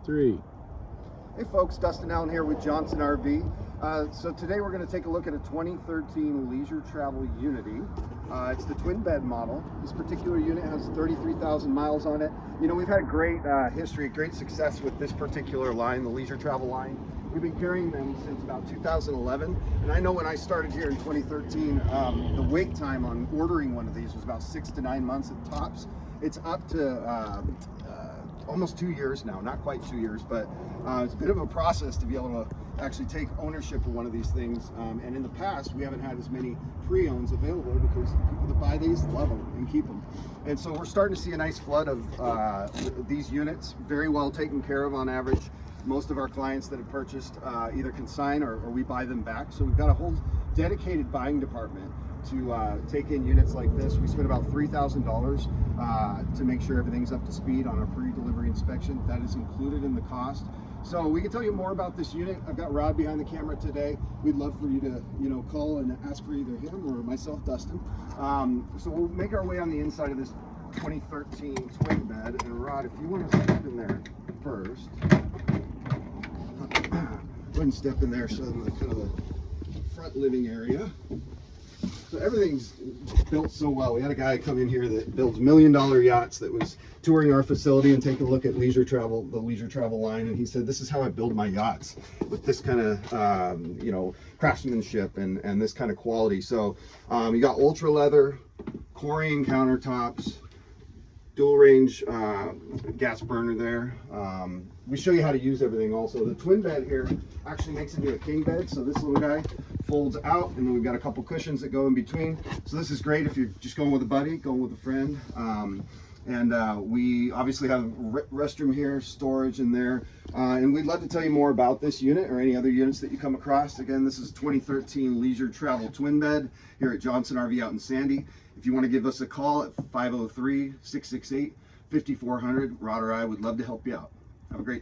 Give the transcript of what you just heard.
3. Hey folks, Dustin Allen here with Johnson RV. So today we're going to take a look at a 2013 Leisure Travel Unity. It's the twin bed model. This particular unit has 33,000 miles on it. You know, we've had great history, great success with this particular line, the Leisure Travel line. We've been carrying them since about 2011, and I know when I started here in 2013, the wait time on ordering one of these was about 6 to 9 months at tops. It's up to almost 2 years now, not quite 2 years, but it's a bit of a process to be able to actually take ownership of one of these things. And in the past, we haven't had as many pre-owns available because the people that buy these love them and keep them. And so we're starting to see a nice flood of these units, very well taken care of on average. Most of our clients that have purchased either consign or we buy them back. So we've got a whole dedicated buying department to take in units like this. We spent about $3,000 to make sure everything's up to speed on our pre-delivery inspection. That is included in the cost. So we can tell you more about this unit. I've got Rod behind the camera today. We'd love for you to, call and ask for either him or myself, Dustin. So we'll make our way on the inside of this 2013 twin bed. And Rod, if you want to step in there first, go ahead and step in there, show them kind of the front living area. So everything's built so well. We had a guy come in here that builds $1 million yachts that was touring our facility and taking a look at leisure travel, the leisure travel line, and he said, "This is how I build my yachts, with this kind of craftsmanship and this kind of quality." So you got ultra leather, chlorine countertops, dual range gas burner there. We show you how to use everything also. The twin bed here actually makes it into a king bed, so this little guy folds out, and then we've got a couple cushions that go in between. So this is great if you're just going with a buddy, going with a friend. We obviously have a restroom here, storage in there, and we'd love to tell you more about this unit or any other units that you come across. Again, this is 2013 Leisure Travel Twin Bed here at Johnson RV out in Sandy. If you want to give us a call at 503-668-5400, Rod or I would love to help you out. Have a great day.